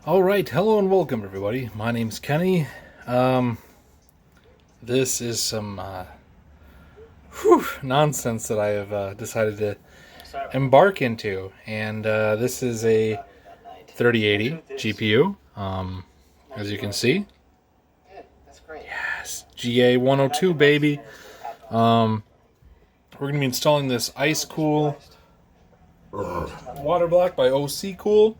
Alright, hello and welcome everybody. My name's Kenny. This is some nonsense that I have decided to embark into. And this is a 3080 GPU, as you can see. Yes, GA102 baby. We're going to be installing this Icecool water block by OC Cool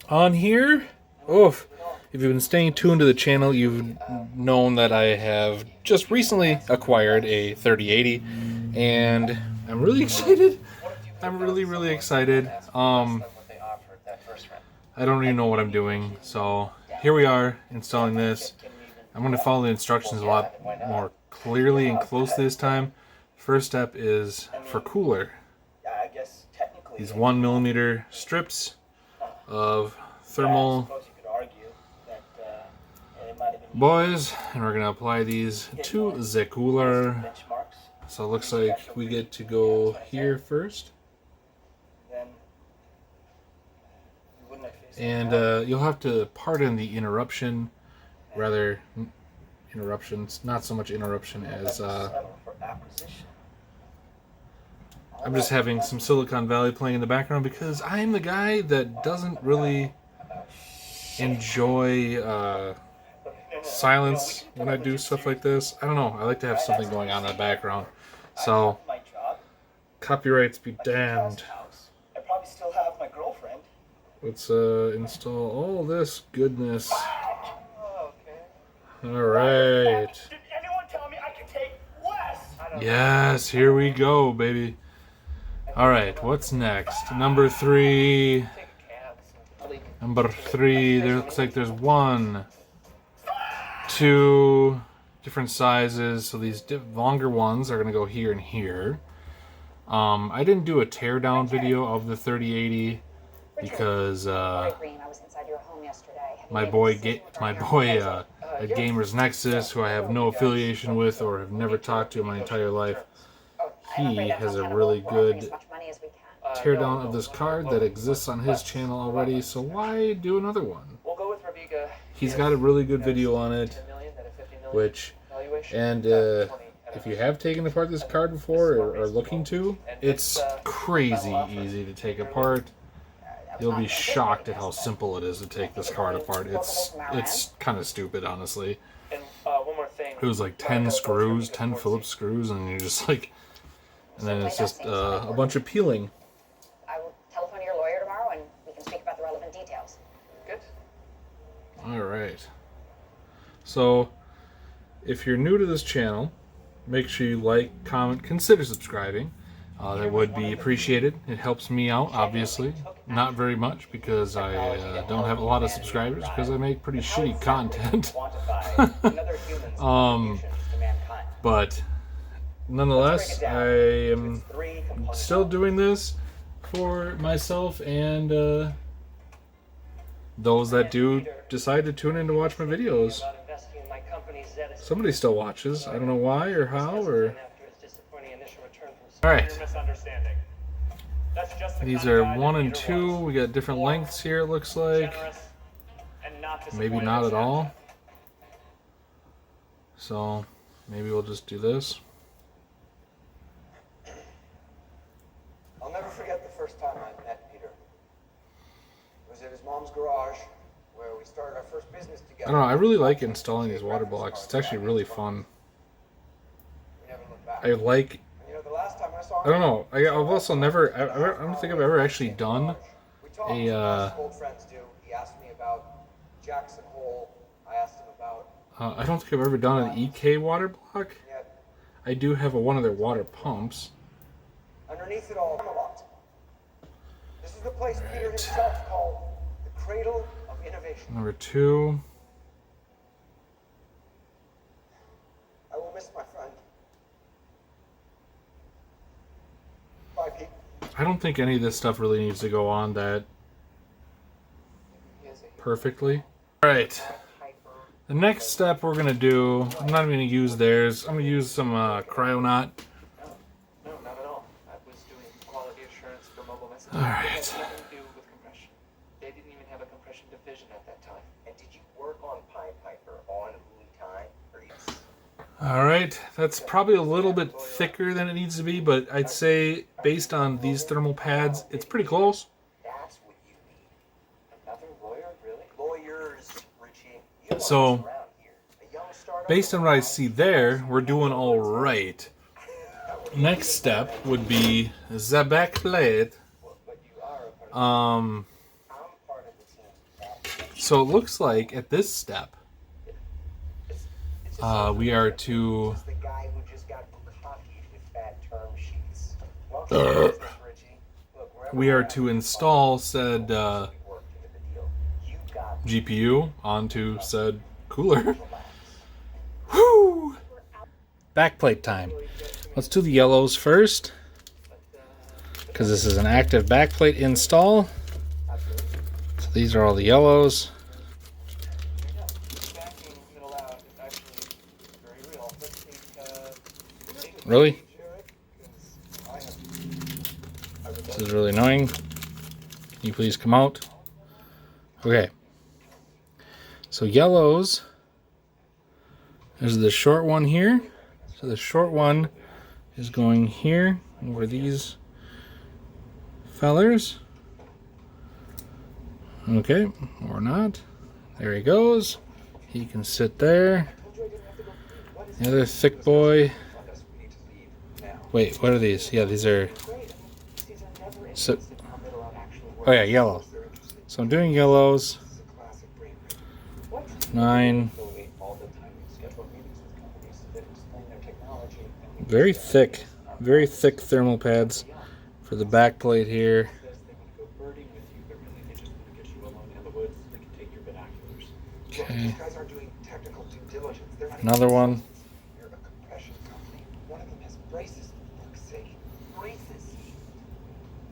on here. Oof. If you've been staying tuned to the channel, you've known that I have just recently acquired a 3080, and I'm really excited. I'm really excited. I don't even know what I'm doing, so here we are installing this. I'm going to follow the instructions a lot more clearly and closely this time. First step is for cooler. These 1mm strips of thermal boys, and we're going to apply these to the cooler. So it looks like we get to go here first. And you'll have to pardon the interruption, rather interruptions, not so much interruption as I'm just having some Silicon Valley playing in the background because I'm the guy that doesn't really enjoy silence when I do stuff like this. I don't know, I like to have something going on in the background. So, copyrights be damned. Let's install all this goodness. Alright. Yes, here we go, baby. Alright, what's next? Number 3. Number 3, there looks like there's 1, 2 different sizes. So these longer ones are going to go here and here. I didn't do a teardown video of the 3080 because my boy at Gamers Nexus, who I have no affiliation with or have never talked to in my entire life, he has a really good teardown of this card that exists on his channel already, so why do another one? He's got a really good video on it, if you have taken apart this card before or are looking to, it's crazy easy to take apart. You'll be shocked at how simple it is to take this card apart. It's kind of stupid, honestly. It was like 10 screws, 10 Phillips screws, and you're just like, and then it's just a bunch of peeling. I will telephone your lawyer tomorrow and we can speak about the relevant details. Good. Alright. So, if you're new to this channel, make sure you like, comment, consider subscribing. That would be appreciated. It helps me out, obviously. Not very much, because I don't have a lot of subscribers, because I make pretty shitty content. But nonetheless, I am still doing this for myself and those that do decide to tune in to watch my videos. Somebody still watches. I don't know why or how or... Alright. These are 1 and 2. We got different lengths here, it looks like. Maybe not at all. So, maybe we'll just do this. I'll never forget the first time I met Peter. It was at his mom's garage where we started our first business together. I don't know, I really like installing these water blocks. It's actually really fun. We never looked back. I like... The last time I saw I don't know. I've also never... I don't think I've ever actually done a... old friends do. He asked me about Jackson Hole. I asked him about... I don't think I've ever done an EK water block. I do have one of their water pumps. Underneath it all, this is the place Peter himself called the cradle of innovation. Number 2. I will miss my friend. Bye, Pete. I don't think any of this stuff really needs to go on that perfectly. Alright. The next step we're going to do, I'm not going to use theirs. I'm going to use some Cryonaut. No, not at all. I was doing quality assurance for mobile messaging. Alright. It had nothing to do with compression. They didn't even have a compression defense. vision at that time. And did you work on Pied Piper on Uli time? Or yes? All right, that's probably a little bit thicker than it needs to be, but I'd say based on these thermal pads, it's pretty close. That's what you need. Another lawyer, really? Lawyers, Richie. You So, around here. A young startup. based on what I see there, we're doing all right. Next step would be the back plate. But you are a part of Um, I'm part of the team. so it looks like at this step, It's we are to the guy who just got copied with bad term sheets. Welcome to business, Richie. Look, wherever we are we're at, to install said we worked into the deal. You got GPU onto said cooler. Woo! Backplate time. Let's do the yellows first, because this is an active backplate install. So these are all the yellows. backing middle out is actually very real. Let's take Really? I have This is really annoying. Can you please come out? Okay. So yellows. There's the short one here. So the short one is going here, where these fellers. Okay, or not. There he goes. He can sit there. The other thick boy. Wait, what are these? Yeah, these are. So, oh yeah, yellow. So I'm doing yellows. 9. Very thick thermal pads for the back plate here. Okay. Another one. You're a compression company. One of them has braces, for fuck's sake. Braces?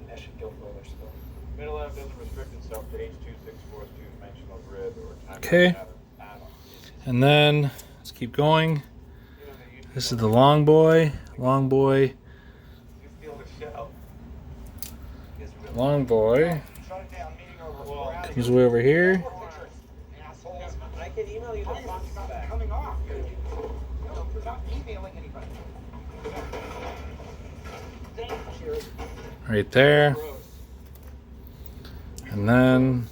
That should go further still. Middle lab doesn't restrict itself to H.264's two-dimensional grid or time. Okay. And then let's keep going. This is the long boy. Long boy. You feel the shell. Long boy. Shut it down. Meeting over. We're out of Comes here. way over here. Assholes. I can email you the It's box not back. coming off. No, we're not emailing anybody. Cheers. Right there. And then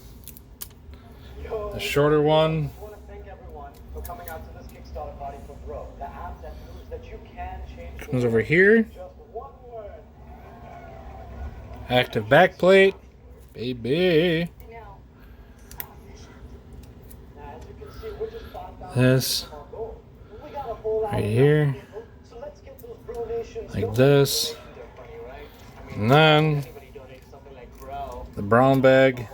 the shorter one. I want to thank everyone for coming out to this Kickstarter party for Bro, the app that proves that you can change the Comes over world. here. Just one word. Active backplate. Baby. No. Now, as you can see, we're just 5,000 This. from our goal. We got a whole lot Right of here. people, so let's get those Bro Nations Like going. this. And then the brown bag.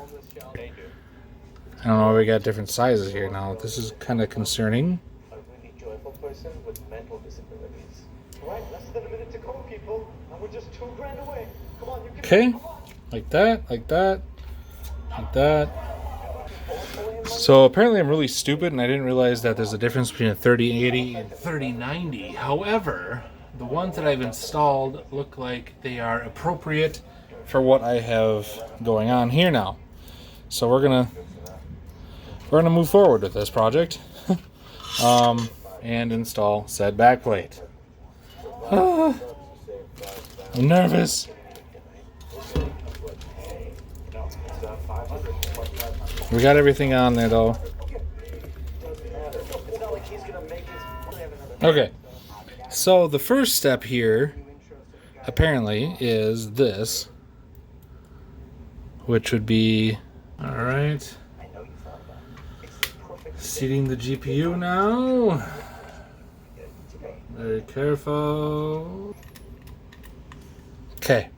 I don't know, we got different sizes here now. This is kind of concerning. A really joyful person with mental disabilities. All right, less than a minute to go, people, and we're just $2,000 away. Come on, you can Okay. do it. Come on. Like that, like that, like that. So apparently I'm really stupid and I didn't realize that there's a difference between a 3080 and 3090. However, the ones that I've installed look like they are appropriate for what I have going on here now. So we're gonna move forward with this project and install said backplate. I'm nervous. We got everything on there though. Okay, so the first step here apparently is this, which would be, all right, seating the GPU now. Very careful. Okay.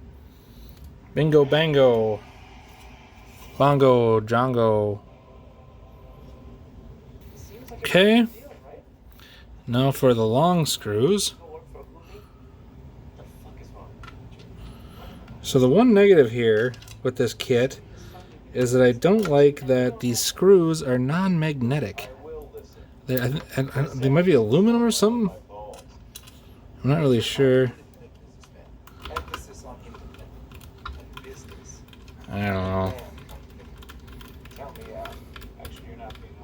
Bingo bango. Bongo Django. Okay. Now for the long screws. So the one negative here with this kit is that I don't like that these screws are non-magnetic. They might be aluminum or something. I'm not really sure. I don't know.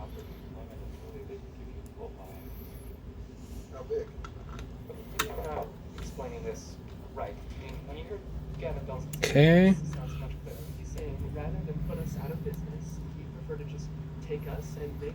offer employment until they give you full buy. How big? Maybe I'm not explaining this right. I mean, when you heard Gavin Belson say Okay. this, it sounds much clearer. He's saying rather than put us out of business, he'd prefer to just take us and make